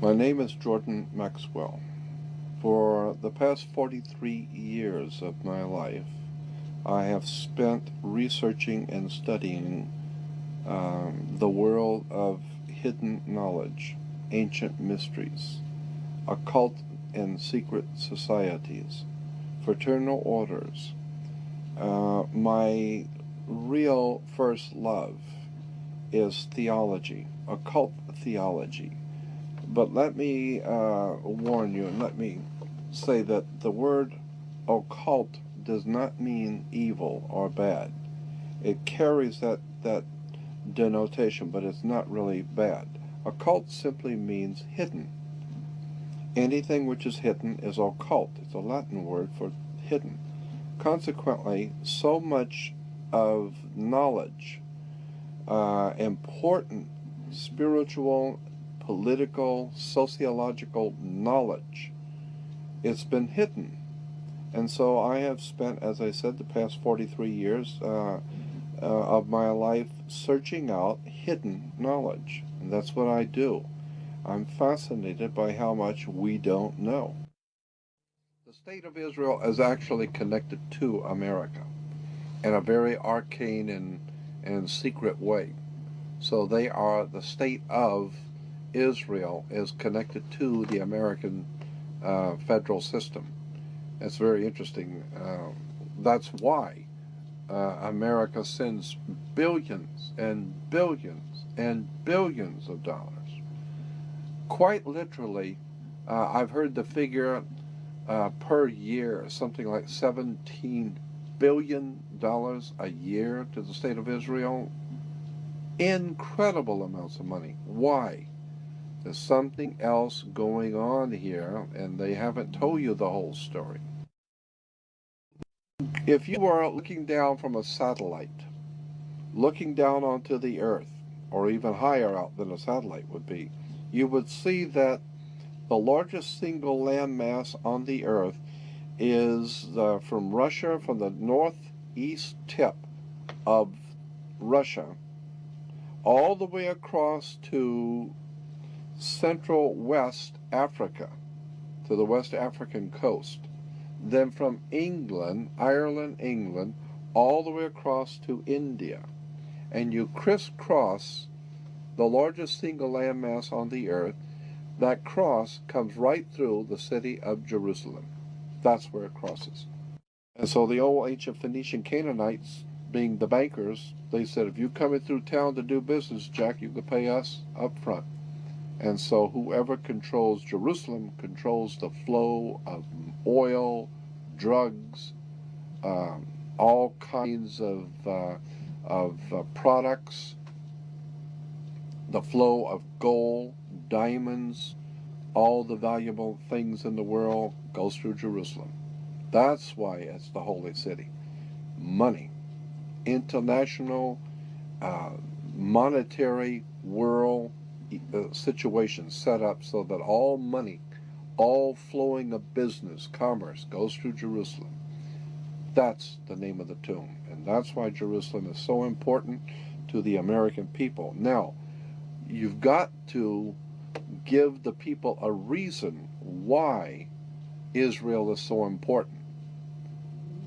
My name is Jordan Maxwell. For the past 43 years of my life, I have spent researching and studying the world of hidden knowledge, ancient mysteries, occult and secret societies, fraternal orders. My real first love is theology, occult theology. But let me warn you, and let me say that the word occult does not mean evil or bad. It carries that denotation, but it's not really bad. Occult simply means hidden. Anything which is hidden is occult. It's a Latin word for hidden. Consequently, so much of knowledge, important spiritual, political, sociological knowledge, it's been hidden. And so I have spent, as I said, the past 43 years of my life searching out hidden knowledge. And that's what I do. I'm fascinated by how much we don't know. The state of Israel is actually connected to America in a very arcane and secret way. So they are, the state of Israel is connected to the American federal system. It's very interesting. That's why America sends billions and billions and billions of dollars. Quite literally, I've heard the figure per year, something like $17 billion a year to the state of Israel. Incredible amounts of money. Why? There's something else going on here, and they haven't told you the whole story. If you were looking down from a satellite, looking down onto the Earth, or even higher out than a satellite would be, you would see that the largest single landmass on the Earth is from Russia, from the northeast tip of Russia, all the way across to Central West Africa, to the West African coast. Then from England, England, all the way across to India. And you crisscross the largest single landmass on the earth. That cross comes right through the city of Jerusalem. That's where it crosses. And so the old ancient Phoenician Canaanites, being the bankers, they said, if you coming through town to do business, Jack, you can pay us up front. And so whoever controls Jerusalem controls the flow of oil, drugs, all kinds of products, the flow of gold, diamonds, all the valuable things in the world goes through Jerusalem. That's why it's the holy city. Money, international, monetary world situation set up so that all money, all flowing of business, commerce, goes through Jerusalem. That's the name of the tomb, and that's why Jerusalem is so important to the American people. Now, you've got to give the people a reason why Israel is so important.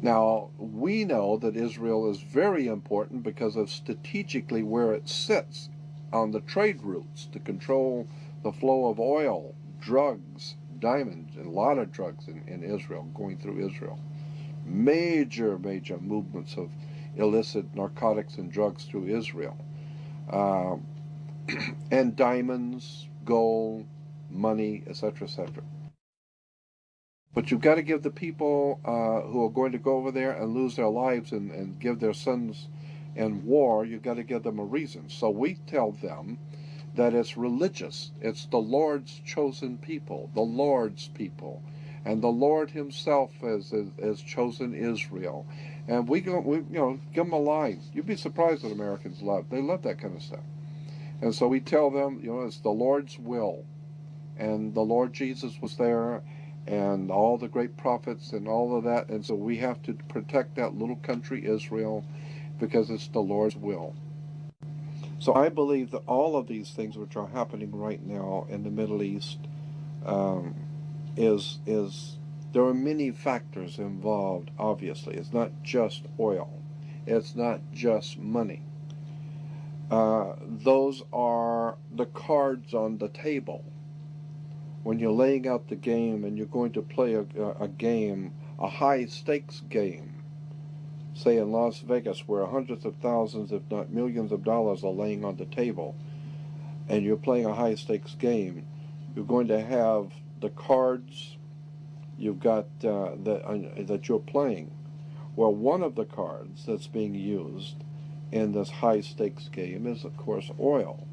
Now, we know that Israel is very important because of strategically where it sits on the trade routes to control the flow of oil, drugs, diamonds, and a lot of drugs in Israel, going through Israel. Major movements of illicit narcotics and drugs through Israel. And diamonds, gold, money, etc., etc. But you've got to give the people who are going to go over there and lose their lives and give their sons in war, you've got to give them a reason. So we tell them that it's religious. It's the Lord's chosen people, the Lord's people. And the Lord himself has chosen Israel. And we give them a line. You'd be surprised what Americans love. They love that kind of stuff. And so we tell them, it's the Lord's will. And the Lord Jesus was there, and all the great prophets and all of that. And so we have to protect that little country, Israel, because it's the Lord's will. So I believe that all of these things which are happening right now in the Middle East um, is there are many factors involved. Obviously, it's not just oil, it's not just money. Those are the cards on the table. When you're laying out the game and you're going to play a game, a high stakes game, say in Las Vegas, where hundreds of thousands, if not millions of dollars are laying on the table, and you're playing a high stakes game, you're going to have the cards you've got that you're playing. Well, one of the cards that's being used in this high stakes game is, of course, oil.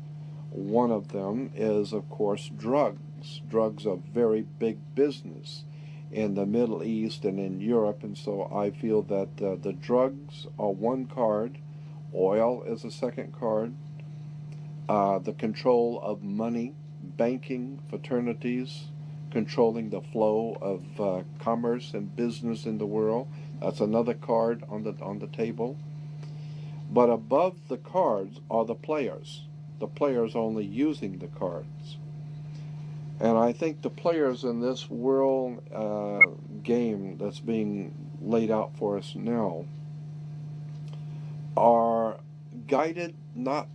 One of them is, of course, drugs. Drugs are very big business in the Middle East and in Europe, and so I feel that the drugs are one card, oil is a second card, the control of money, banking, fraternities, controlling the flow of commerce and business in the world, that's another card on the table. But above the cards are the players only using the cards. And I think the players in this world game that's being laid out for us now are guided not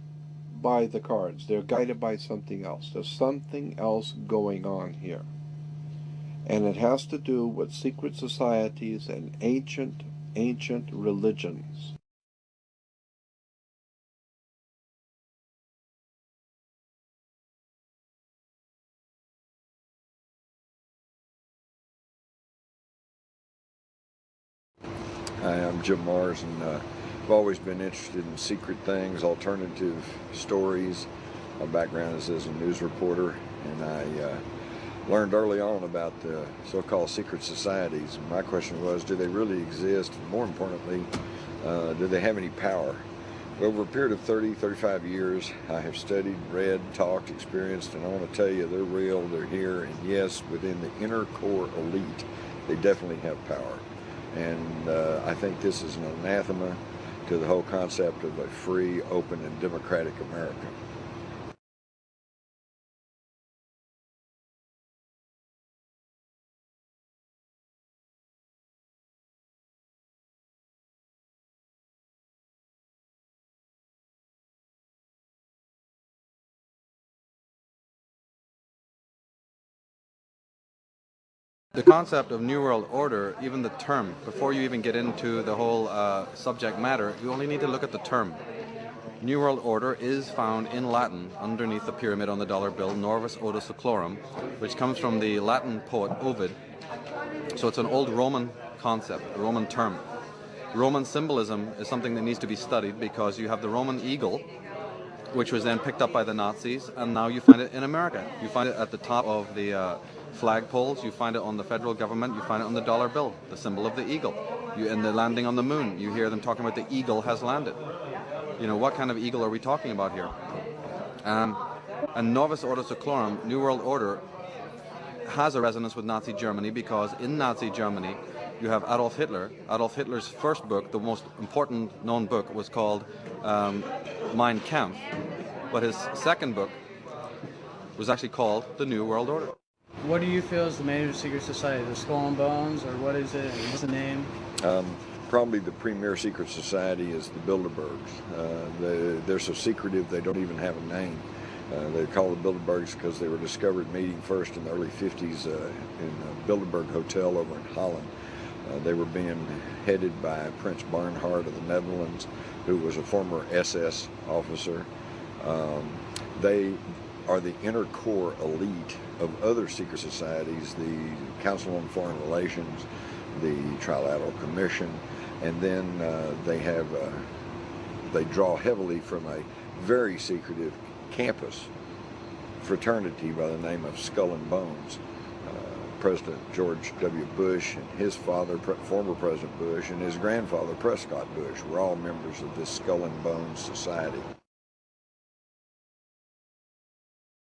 by the cards. They're guided by something else. There's something else going on here. And it has to do with secret societies and ancient religions. Hi, I'm Jim Mars, and I've always been interested in secret things, alternative stories. My background is as a news reporter, and I learned early on about the so-called secret societies. My question was, do they really exist? And more importantly, do they have any power? Over a period of 35 years, I have studied, read, talked, experienced, and I want to tell you they're real, they're here, and yes, within the inner core elite, they definitely have power. And I think this is an anathema to the whole concept of a free, open, and democratic America. The concept of New World Order, even the term, before you even get into the whole subject matter, you only need to look at the term. New World Order is found in Latin underneath the pyramid on the dollar bill, Norvis Oda Seclorum, which comes from the Latin poet Ovid. So it's an old Roman concept, a Roman term. Roman symbolism is something that needs to be studied because you have the Roman eagle, which was then picked up by the Nazis, and now you find it in America. You find it at the top of the flagpoles, you find it on the federal government, you find it on the dollar bill, the symbol of the eagle. In the landing on the moon, you hear them talking about the eagle has landed. You know, what kind of eagle are we talking about here? And Novus Ordo Seclorum, New World Order, has a resonance with Nazi Germany because in Nazi Germany you have Adolf Hitler. Adolf Hitler's first book, the most important known book, was called Mein Kampf, but his second book was actually called The New World Order. What do you feel is the major secret society? The Skull and Bones, or what is it? What's the name? Probably the premier secret society is the Bilderbergs. They're so secretive they don't even have a name. They're called the Bilderbergs because they were discovered meeting first in the early 50s in a Bilderberg hotel over in Holland. They were being headed by Prince Bernhard of the Netherlands, who was a former SS officer. They are the inner core elite of other secret societies, the Council on Foreign Relations, the Trilateral Commission, and then they draw heavily from a very secretive campus fraternity by the name of Skull and Bones. President George W. Bush and his father, former President Bush, and his grandfather, Prescott Bush, were all members of this Skull and Bones society.